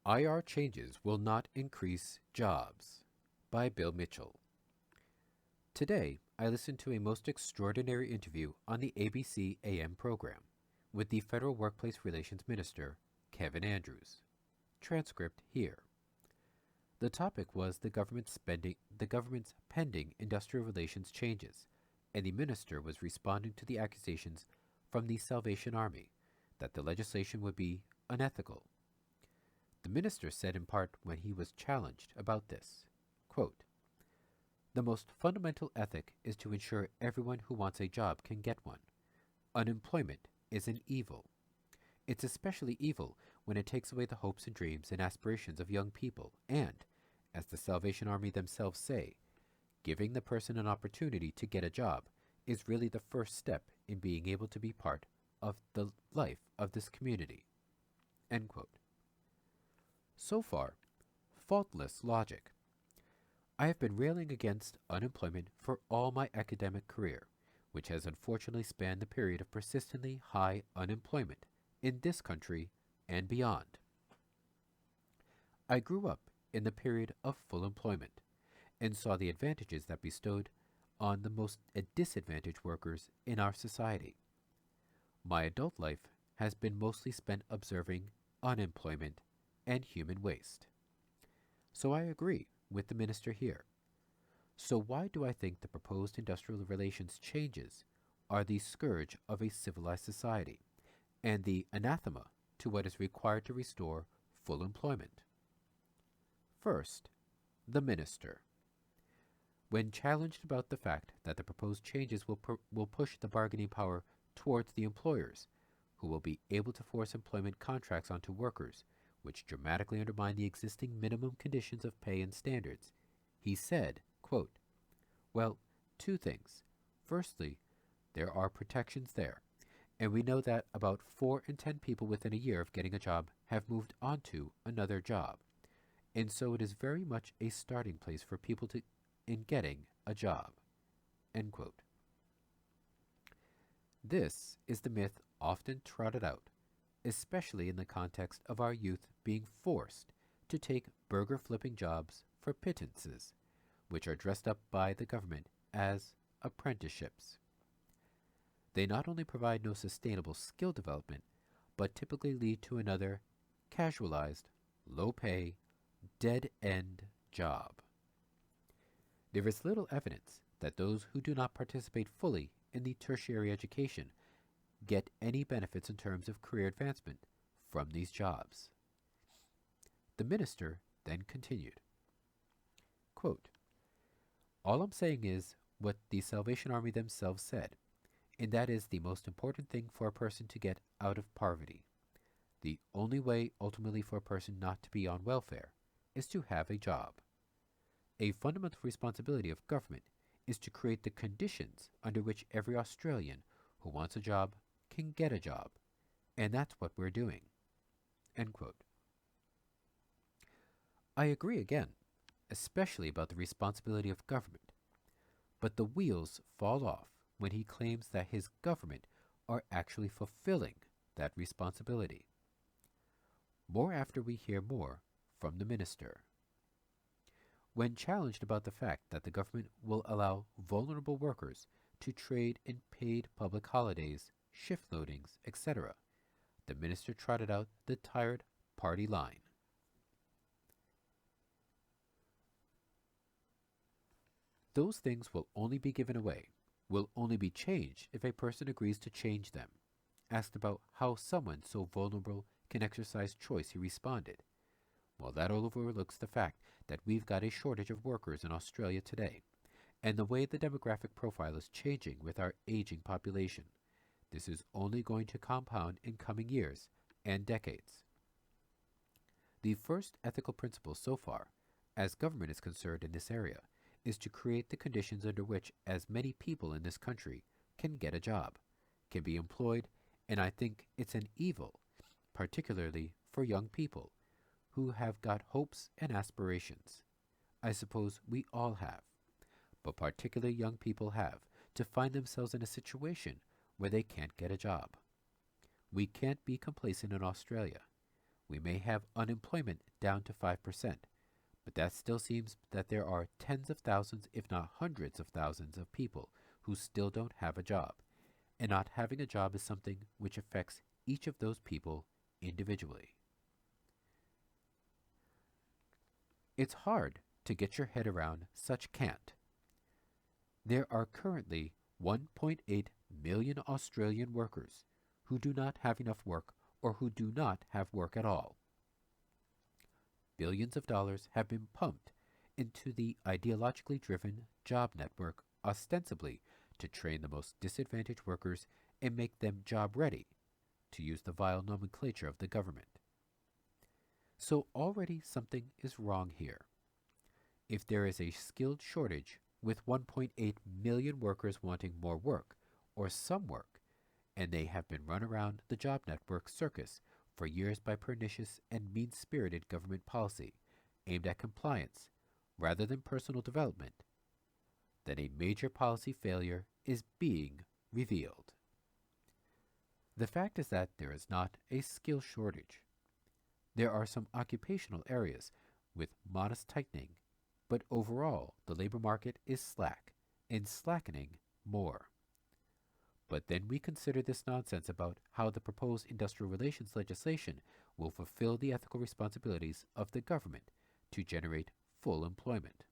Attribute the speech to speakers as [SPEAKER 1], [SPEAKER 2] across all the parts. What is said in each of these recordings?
[SPEAKER 1] IR changes will not increase jobs by Bill Mitchell. Today, I listened to a most extraordinary interview on the ABC AM program with the Federal Workplace Relations Minister, Kevin Andrews. Transcript here. The topic was the government's pending industrial relations changes, and the minister was responding to the accusations from the Salvation Army that the legislation would be unethical. The minister said in part when he was challenged about this, quote, "The most fundamental ethic is to ensure everyone who wants a job can get one. Unemployment is an evil. It's especially evil when it takes away the hopes and dreams and aspirations of young people and, as the Salvation Army themselves say, giving the person an opportunity to get a job is really the first step in being able to be part of the life of this community." End quote. So far, faultless logic. I have been railing against unemployment for all my academic career, which has unfortunately spanned the period of persistently high unemployment in this country and beyond. I grew up in the period of full employment and saw the advantages that bestowed on the most disadvantaged workers in our society. My adult life has been mostly spent observing unemployment and human waste. So I agree with the minister here. So why do I think the proposed industrial relations changes are the scourge of a civilized society and the anathema to what is required to restore full employment? First, the minister. When challenged about the fact that the proposed changes will push the bargaining power towards the employers, who will be able to force employment contracts onto workers, which dramatically undermine the existing minimum conditions of pay and standards, he said, quote, "Well, two things. Firstly, there are protections there, and we know that about 4 in 10 people within a year of getting a job have moved on to another job, and so it is very much a starting place for people in getting a job." End quote. This is the myth often trotted out, especially in the context of our youth being forced to take burger-flipping jobs for pittances, which are dressed up by the government as apprenticeships. They not only provide no sustainable skill development, but typically lead to another casualized, low-pay, dead-end job. There is little evidence that those who do not participate fully in the tertiary education get any benefits in terms of career advancement from these jobs. The minister then continued, quote, "All I'm saying is what the Salvation Army themselves said, and that is the most important thing for a person to get out of poverty. The only way ultimately for a person not to be on welfare is to have a job. A fundamental responsibility of government is to create the conditions under which every Australian who wants a job can get a job, and that's what we're doing." End quote. I agree again, especially about the responsibility of government, but the wheels fall off when he claims that his government are actually fulfilling that responsibility. More after we hear more from the minister. When challenged about the fact that the government will allow vulnerable workers to trade in paid public holidays, shift loadings, etc., the minister trotted out the tired party line. Those things will only be given away, will only be changed if a person agrees to change them. Asked about how someone so vulnerable can exercise choice, he responded, "Well, that overlooks the fact that we've got a shortage of workers in Australia today, and the way the demographic profile is changing with our aging population. This is only going to compound in coming years and decades. The first ethical principle so far, as government is concerned in this area, is to create the conditions under which as many people in this country can get a job, can be employed, and I think it's an evil, particularly for young people, who have got hopes and aspirations. I suppose we all have, but particularly young people have, to find themselves in a situation where they can't get a job. We can't be complacent in Australia. we may have unemployment down to 5%, but that still seems that there are tens of thousands, if not hundreds of thousands of people who still don't have a job, and not having a job is something which affects each of those people individually. It's hard to get your head around such cant. There are currently 1.8 million Australian workers who do not have enough work or who do not have work at all. Billions of dollars have been pumped into the ideologically driven job network ostensibly to train the most disadvantaged workers and make them job ready, to use the vile nomenclature of the government. So already something is wrong here. If there is a skilled shortage with 1.8 million workers wanting more work, or some work, and they have been run around the job network circus for years by pernicious and mean-spirited government policy aimed at compliance rather than personal development, then a major policy failure is being revealed. The fact is that there is not a skill shortage. There are some occupational areas with modest tightening, but overall the labor market is slack and slackening more. But then we consider this nonsense about how the proposed industrial relations legislation will fulfill the ethical responsibilities of the government to generate full employment.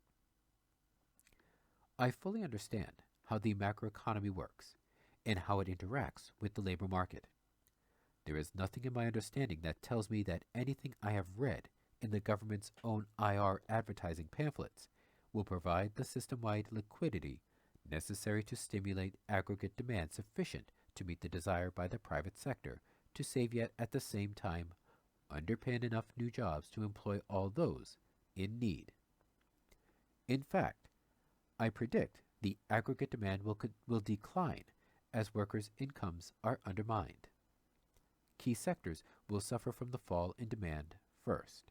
[SPEAKER 1] I fully understand how the macroeconomy works and how it interacts with the labor market. There is nothing in my understanding that tells me that anything I have read in the government's own IR advertising pamphlets will provide the system-wide liquidity necessary to stimulate aggregate demand sufficient to meet the desire by the private sector to save yet at the same time underpin enough new jobs to employ all those in need. In fact, I predict the aggregate demand will decline as workers' incomes are undermined. Key sectors will suffer from the fall in demand first.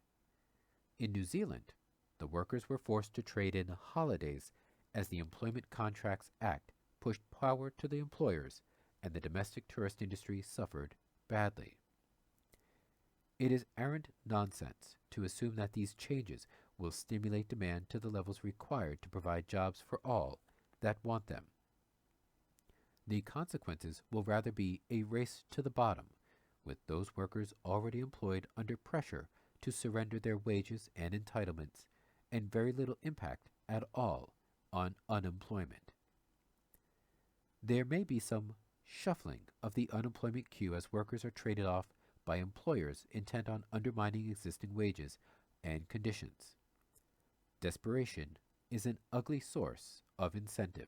[SPEAKER 1] In New Zealand, the workers were forced to trade in holidays as the Employment Contracts Act pushed power to the employers and the domestic tourist industry suffered badly. It is arrant nonsense to assume that these changes will stimulate demand to the levels required to provide jobs for all that want them. The consequences will rather be a race to the bottom, with those workers already employed under pressure to surrender their wages and entitlements, and very little impact at all on unemployment. There may be some shuffling of the unemployment queue as workers are traded off by employers intent on undermining existing wages and conditions. Desperation is an ugly source of incentive.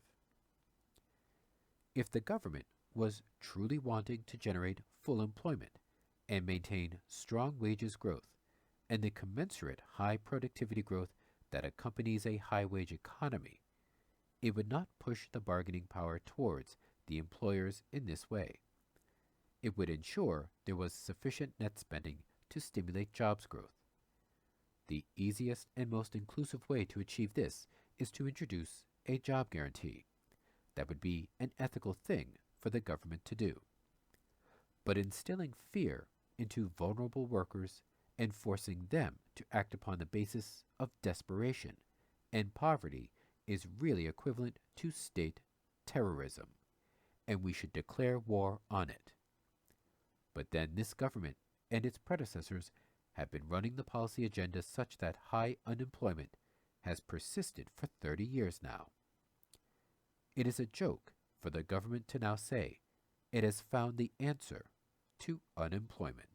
[SPEAKER 1] If the government was truly wanting to generate full employment and maintain strong wages growth and the commensurate high productivity growth that accompanies a high-wage economy, it would not push the bargaining power towards the employers in this way. It would ensure there was sufficient net spending to stimulate jobs growth. The easiest and most inclusive way to achieve this is to introduce a job guarantee. That would be an ethical thing for the government to do. But instilling fear into vulnerable workers and forcing them to act upon the basis of desperation and poverty is really equivalent to state terrorism, and we should declare war on it. But then this government and its predecessors have been running the policy agenda such that high unemployment has persisted for 30 years now. It is a joke for the government to now say it has found the answer to unemployment.